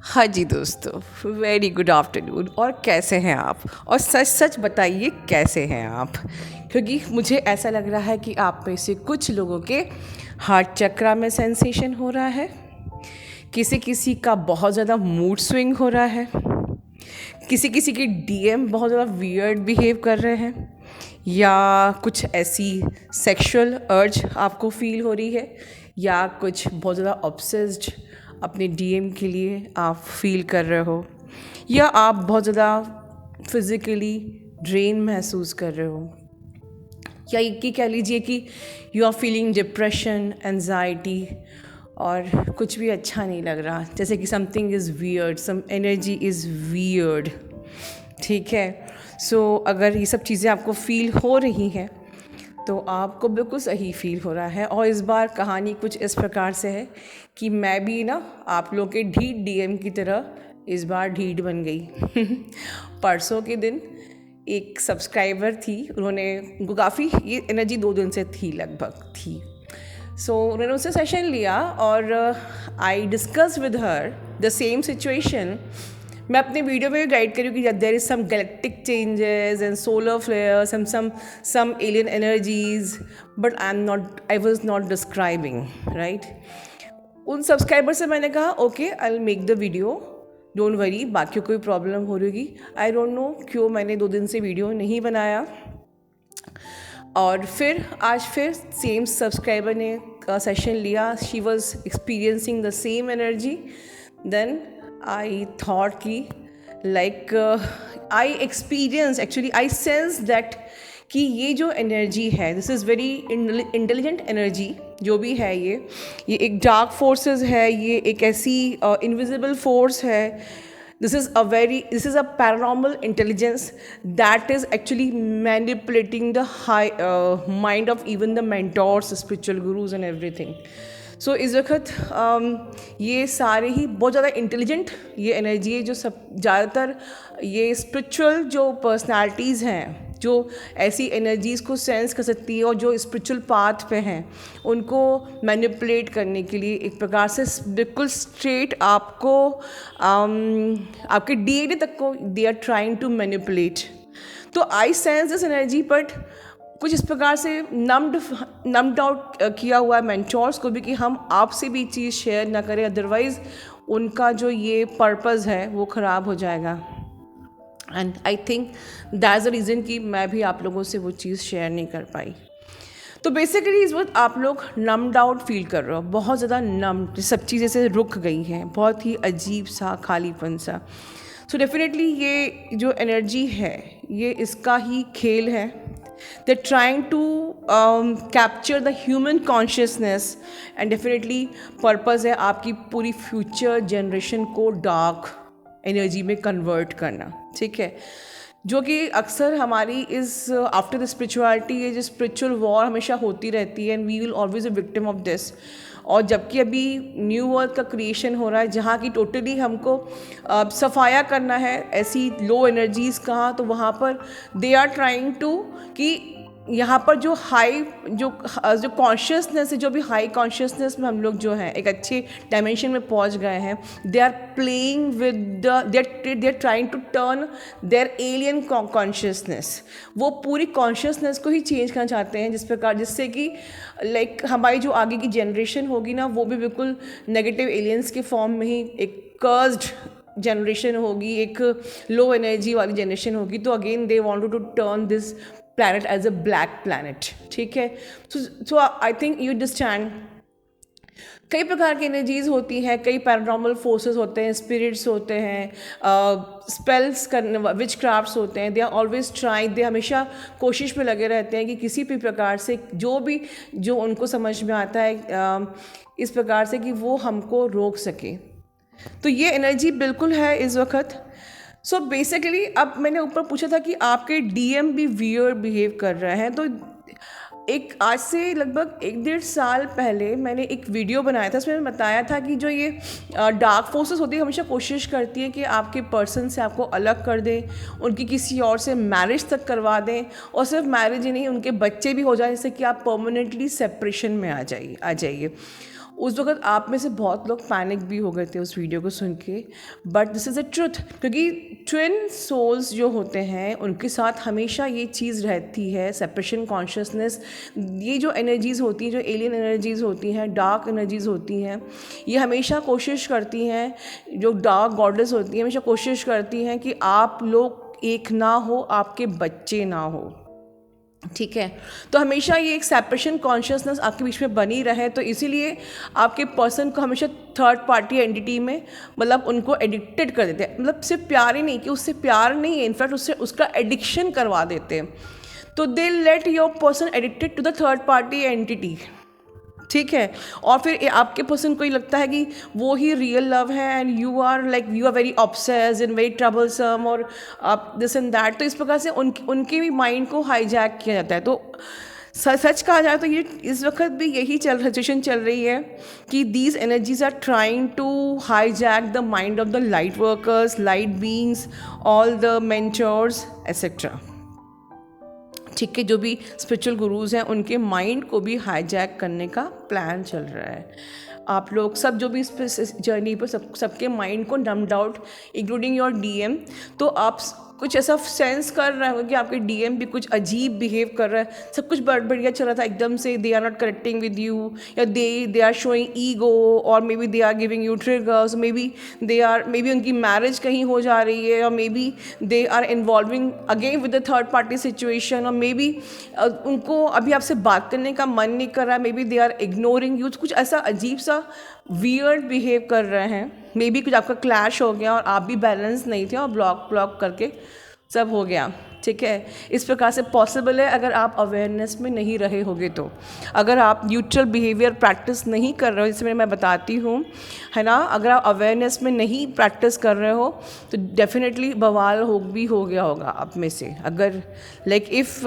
हाँ जी दोस्तों, very good afternoon. और कैसे हैं आप? और सच सच बताइए कैसे हैं आप, क्योंकि मुझे ऐसा लग रहा है कि आप में से कुछ लोगों के हार्ट चक्रा में सेंसेशन हो रहा है, किसी किसी का बहुत ज़्यादा मूड स्विंग हो रहा है, किसी किसी के डीएम बहुत ज़्यादा वियर्ड बिहेव कर रहे हैं, या कुछ ऐसी सेक्सुअल अर्ज आपको फील हो रही है, या कुछ बहुत ज़्यादा ऑब्सेस्ड अपने डीएम के लिए आप फील कर रहे हो, या आप बहुत ज़्यादा फिज़िकली ड्रेन महसूस कर रहे हो, या ये कह लीजिए कि you are feeling depression, anxiety, और कुछ भी अच्छा नहीं लग रहा, जैसे कि something is weird, some energy is weird. ठीक है, सो अगर ये सब चीज़ें आपको फील हो रही हैं तो आपको बिल्कुल सही फील हो रहा है। और इस बार कहानी कुछ इस प्रकार से है कि मैं भी ना आप लोग के ढीठ डीएम की तरह इस बार ढीठ बन गई। परसों के दिन एक सब्सक्राइबर थी, उनको काफ़ी ये एनर्जी 2 दिन से थी, लगभग थी। सो उन्होंने उससे सेशन लिया और I discuss with her the same situation. मैं अपने वीडियो में गाइड करी कि there is some galactic changes and solar flares and some alien energies, but I was not describing right. उन सब्सक्राइबर से मैंने कहा okay, I will make the video, don't worry, बाकी कोई प्रॉब्लम हो रही होगी। आई डोंट नो क्यों मैंने 2 दिन से वीडियो नहीं बनाया। और फिर आज फिर सेम सब्सक्राइबर ने सेशन लिया, she was experiencing the same energy. Then I thought कि like I experience, actually I sense that कि ये जो एनर्जी है, this is very intelligent energy जो भी है, ये एक डार्क फोर्सेस है, ये एक ऐसी इनविजिबल फोर्स है। This is a paranormal intelligence that is actually manipulating the high mind of even the mentors, spiritual gurus and everything. So इस वक्त ये सारे ही बहुत ज़्यादा इंटेलिजेंट ये एनर्जी है, जो सब ज़्यादातर ये स्पिरिचुअल जो पर्सनालिटीज़ हैं, जो ऐसी एनर्जीज़ को सेंस कर सकती है और जो स्पिरिचुअल पाथ पे हैं, उनको मैनिपुलेट करने के लिए एक प्रकार से बिल्कुल स्ट्रेट आपको आपके डीएनए तक को they are trying to manipulate. तो I sense this energy, but कुछ इस प्रकार से नम्ड आउट किया हुआ है मेंटोर्स को भी कि हम आपसे भी चीज़ शेयर ना करें, अदरवाइज़ उनका जो ये पर्पज़ है वो ख़राब हो जाएगा। And I think that is the reason कि मैं भी आप लोगों से वो चीज़ शेयर नहीं कर पाई। तो बेसिकली इस वक्त आप लोग नम्ड आउट फील कर रहे हो, बहुत ज़्यादा नम्ड, सब चीज़ें से रुक गई हैं, बहुत ही अजीब सा खालीपन सा। सो डेफिनेटली ये जो एनर्जी है ये इसका ही खेल है। They trying to capture the human consciousness, and definitely purpose है आपकी पूरी फ्यूचर जनरेशन को डार्क एनर्जी में कन्वर्ट करना। ठीक है, जो कि अक्सर हमारी इस आफ्टर द स्पिरिचुअलिटी, ये जो स्पिरिचुअल वॉर हमेशा होती रहती है, and we will always a victim of this. और जबकि अभी न्यू वर्ल्ड का क्रिएशन हो रहा है, जहाँ की टोटली हमको सफाया करना है ऐसी लो एनर्जीज़ का, तो वहाँ पर दे आर ट्राइंग टू कि यहाँ पर जो हाई जो कॉन्शियसनेस है, जो भी हाई कॉन्शियसनेस में हम लोग जो हैं एक अच्छे डायमेंशन में पहुँच गए हैं, they are playing with they are trying to turn their alien consciousness, वो पूरी कॉन्शियसनेस को ही चेंज करना चाहते हैं, जिस प्रकार जिससे कि लाइक हमारी जो आगे की जनरेशन होगी ना, वो भी बिल्कुल नेगेटिव एलियंस के फॉर्म में ही एक कर्स्ड जनरेशन होगी, एक लो एनर्जी वाली जनरेशन होगी। तो again they wanted to turn this planet as a black planet। ठीक है, so I think you understand, कई प्रकार की एनर्जीज होती हैं, कई पैरानॉर्मल फोर्सेस होते हैं, स्पिरिट्स होते हैं, स्पेल्स करने विच क्राफ्ट्स होते हैं। दे आर ऑलवेज ट्राइंग, दे हमेशा कोशिश में लगे रहते हैं कि किसी भी प्रकार से जो उनको समझ में आता है इस प्रकार से कि वो हमको रोक सके। तो ये एनर्जी बिल्कुल है इस वक्त। सो बेसिकली अब मैंने ऊपर पूछा था कि आपके डीएम भी वियर्ड बिहेव कर रहे हैं, तो एक आज से लगभग 1-1.5 साल पहले मैंने एक वीडियो बनाया था, उसमें मैंने बताया था कि जो ये डार्क फोर्सेस होती है हमेशा कोशिश करती है कि आपके पर्सन से आपको अलग कर दें, उनकी किसी और से मैरिज तक करवा दें, और सिर्फ मैरिज ही नहीं, उनके बच्चे भी हो जाए, जिससे कि आप परमानेंटली सेपरेशन में आ जाइए। उस वक्त आप में से बहुत लोग पैनिक भी हो गए थे उस वीडियो को सुन के, but this is a truth, क्योंकि ट्विन सोल्स जो होते हैं उनके साथ हमेशा ये चीज़ रहती है, सेपरेशन कॉन्शियसनेस। ये जो एनर्जीज़ होती हैं, जो एलियन एनर्जीज़ होती हैं, डार्क एनर्जीज़ होती हैं, ये हमेशा कोशिश करती हैं, जो डार्क गॉडेस होती हैं हमेशा कोशिश करती हैं कि आप लोग एक ना हो, आपके बच्चे ना हो। ठीक है, तो हमेशा ये एक सेपरेशन कॉन्शियसनेस आपके बीच में बनी रहे, तो इसीलिए आपके पर्सन को हमेशा थर्ड पार्टी एंटिटी में मतलब उनको एडिक्टेड कर देते हैं। मतलब सिर्फ प्यार ही नहीं, कि उससे प्यार नहीं है, इनफैक्ट उससे उसका एडिक्शन करवा देते हैं। तो they let your person addicted to the third party entity. ठीक है, और फिर आपके पर्सन को ही लगता है कि वो ही रियल लव है, and you are very obsessed and very troublesome और आप दिस एंड दैट। तो इस प्रकार से उनके भी माइंड को हाईजैक किया जाता है। तो सच कहा जाए तो ये इस वक्त भी यही सिचुएशन चल रही है कि these energies are trying to hijack the mind of the light workers, light beings, all the mentors etcetera. ठीक है, जो भी स्पिरिचुअल गुरुज़ हैं उनके माइंड को भी हाईजैक करने का प्लान चल रहा है। आप लोग सब जो भी इस जर्नी पर सबके माइंड को dumped out, including your DM. तो आप कुछ ऐसा सेंस कर रहे हो कि आपके डीएम भी कुछ अजीब बिहेव कर रहा है, सब कुछ बढ़िया चल रहा था, एकदम से they are not connecting with you, या दे आर शोइंग ईगो, और maybe they are giving you triggers, maybe उनकी मैरिज कहीं हो जा रही है, और maybe they are involving again with the third party situation, और मे बी उनको अभी आपसे बात करने का मन नहीं कर रहा है, maybe they are ignoring you, कुछ ऐसा अजीब सा वियर्ड बिहेव कर रहे हैं। मे बी कुछ आपका क्लैश हो गया और आप भी बैलेंस नहीं थे और ब्लॉक करके सब हो गया। ठीक है, इस प्रकार से पॉसिबल है अगर आप अवेयरनेस में नहीं रहे होगे तो। अगर आप न्यूट्रल बिहेवियर प्रैक्टिस नहीं कर रहे हो, जैसे मैं बताती हूँ, है ना, अगर आप अवेयरनेस में नहीं प्रैक्टिस कर रहे हो तो डेफिनेटली बवाल हो गया होगा आप में से। अगर if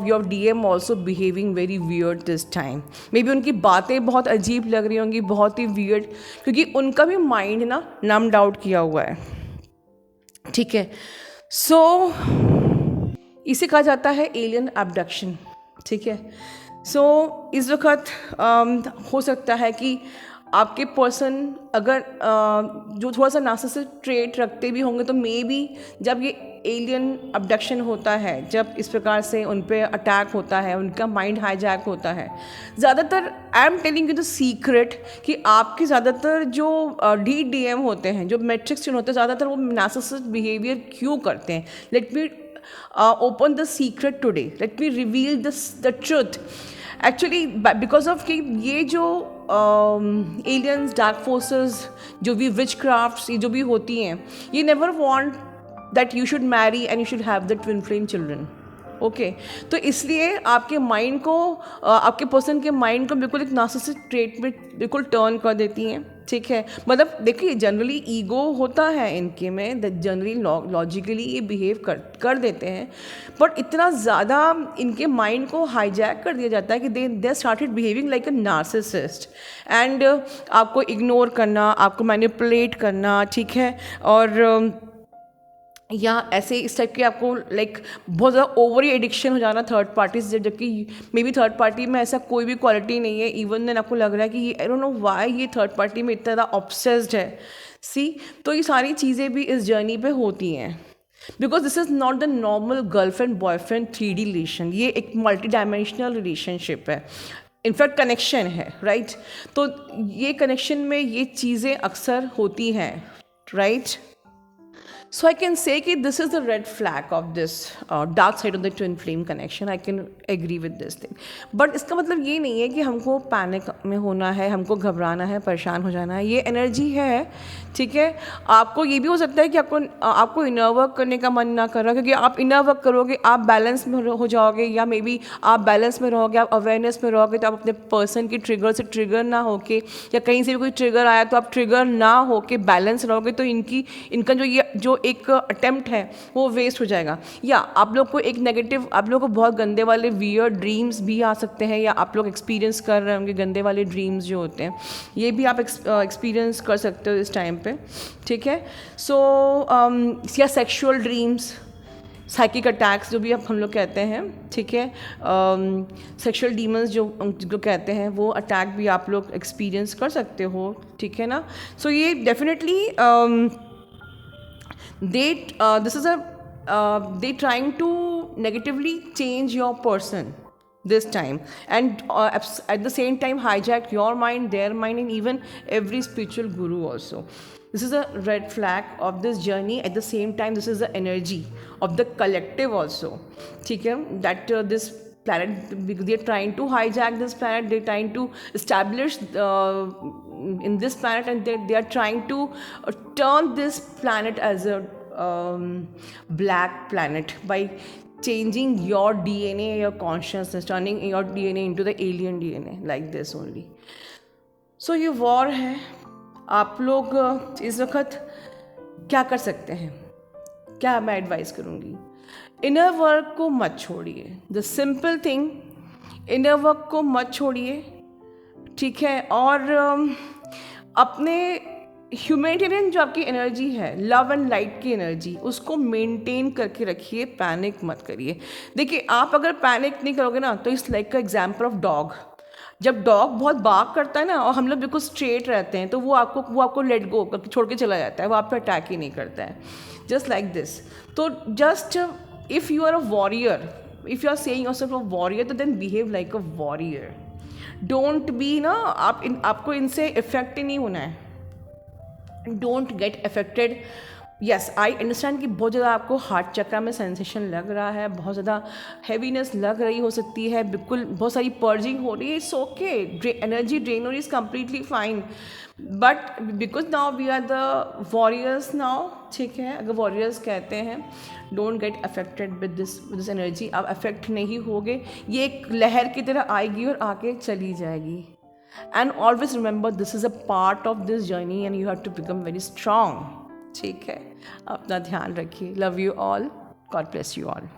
your DM also behaving very weird this time, may be उनकी बातें बहुत अजीब लग रही होंगी, बहुत ही वियर्ड, क्योंकि उनका भी माइंड ना नम्ड आउट किया हुआ है। ठीक है, सो इसे कहा जाता है एलियन अबडक्शन। ठीक है, सो इस वक्त हो सकता है कि आपके पर्सन अगर जो थोड़ा सा नार्सिसिस्टिक ट्रेट रखते भी होंगे, तो मे बी जब ये एलियन अबडक्शन होता है, जब इस प्रकार से उन पे अटैक होता है, उनका माइंड हाईजैक होता है, ज़्यादातर I am telling you the secret कि आपके ज़्यादातर जो डीएम होते हैं, जो मैट्रिक्स होते हैं, ज़्यादातर वो नार्सिसिस्टिक बिहेवियर क्यों करते हैं। Let me open the secret today, let me reveal the truth actually, because of कि ये जो aliens, dark forces, जो भी witchcrafts ये जो भी होती हैं, ये never want that you should marry and you should have the twin flame children. Okay, तो इसलिए आपके माइंड को, आपके पर्सन के माइंड को बिल्कुल एक नार्सिसिस्टिक ट्रेट में बिल्कुल टर्न कर देती हैं। ठीक है, मतलब देखिए जनरली ईगो होता है इनके में, जनरली लॉजिकली ये बिहेव कर देते हैं, बट इतना ज़्यादा इनके माइंड को हाईजैक कर दिया जाता है कि they started behaving like a narcissist, and आपको इग्नोर करना, आपको मैनिपुलेट करना। ठीक है, और या ऐसे इस टाइप के आपको बहुत ज़्यादा ओवर एडिक्शन हो जाना थर्ड पार्टी से, जबकि मे बी थर्ड पार्टी में ऐसा कोई भी क्वालिटी नहीं है। इवन देन आपको लग रहा है कि ये आई डोंट नो व्हाई ये थर्ड पार्टी में इतना ज़्यादा ऑब्सेस्ड है। तो ये सारी चीज़ें भी इस जर्नी पे होती हैं, because this is not the normal girlfriend boyfriend 3D relation, ये एक मल्टी डायमेंशनल रिलेशनशिप है, इनफैक्ट कनेक्शन है, राइट। तो ये कनेक्शन में ये चीज़ें अक्सर होती हैं, right. So I can say कि this is the red flag of this dark side of the twin flame connection. I can agree with this thing. But इसका मतलब ये नहीं है कि हमको पैनिक में होना है, हमको घबराना है, परेशान हो जाना है। ये एनर्जी है, ठीक है। आपको ये भी हो सकता है कि आपको इनर वर्क करने का मन ना कर रहा, क्योंकि आप इनर वर्क करोगे आप बैलेंस में हो जाओगे, या मे बी आप बैलेंस में रहोगे, आप अवेयरनेस में रहोगे, तो आप अपने पर्सन की ट्रिगर से ट्रिगर ना होके, या कहीं से भी कोई ट्रिगर आया तो आप ट्रिगर ना होके बैलेंस रहोगे, तो इनका जो एक अटेम्प्ट है वो वेस्ट हो जाएगा। या आप लोग को एक नेगेटिव, आप लोग को बहुत गंदे वाले वियर्ड ड्रीम्स भी आ सकते हैं, या आप लोग एक्सपीरियंस कर रहे होंगे गंदे वाले ड्रीम्स जो होते हैं, ये भी आप एक्सपीरियंस कर सकते हो इस टाइम पे, ठीक है। सो या सेक्सुअल ड्रीम्स, साइकिक अटैक्स जो भी हम लोग कहते हैं, ठीक है, सेक्सुअल डीमंस जो कहते हैं, वो अटैक भी आप लोग एक्सपीरियंस कर सकते हो, ठीक है ना. सो ये definitely this is they trying to negatively change your person this time, and at the same time hijack your mind, their mind, and even every spiritual guru also. This is a red flag of this journey. At the same time, this is the energy of the collective also, ठीक है, that this planet, they're trying to hijack this planet, they're trying to establish in this planet, and they are trying to turn this planet as a black planet by changing your DNA, your consciousness, turning your DNA into the alien DNA, like this only. So ये war है. आप लोग इस वक्त क्या कर सकते हैं, क्या मैं एडवाइस करूँगी, इनर वर्क को मत छोड़िए. The simple thing, inner work को मत छोड़िए, ठीक है, और अपने ह्यूमैनिटेरियन जो आपकी एनर्जी है, लव एंड लाइट की एनर्जी, उसको मेंटेन करके रखिए. पैनिक मत करिए. देखिए, आप अगर पैनिक नहीं करोगे ना, तो इस लाइक का एग्जाम्पल ऑफ डॉग. जब डॉग बहुत बाग करता है ना, और हम लोग बिल्कुल स्ट्रेट रहते हैं, तो वो आपको लेट गो करके छोड़ के चला जाता है, वो आप पे अटैक ही नहीं करता है. Just like this. तो just if you are a warrior, if you are saying yourself a warrior, तो then behave like a warrior. Don't be ना, आपको इनसे इफेक्ट ही नहीं होना है. Don't get affected. Yes, I understand कि बहुत ज़्यादा आपको हार्ट चक्र में सेंसेशन लग रहा है, बहुत ज़्यादा हैवीनेस लग रही हो सकती है, बिल्कुल बहुत सारी पर्जिंग हो रही है. इट्स ओके, एनर्जी ड्रेन हो रही, is completely fine. But because now we are the warriors now, ठीक है, अगर वॉरियर्स कहते हैं, don't get affected with this energy. आप अफेक्ट नहीं होगे. ये एक लहर की तरह आएगी और आके चली जाएगी. And always remember, this is a part of this journey and you have to become very strong. ठीक है, अपना ध्यान रखिए. Love you all. God bless you all.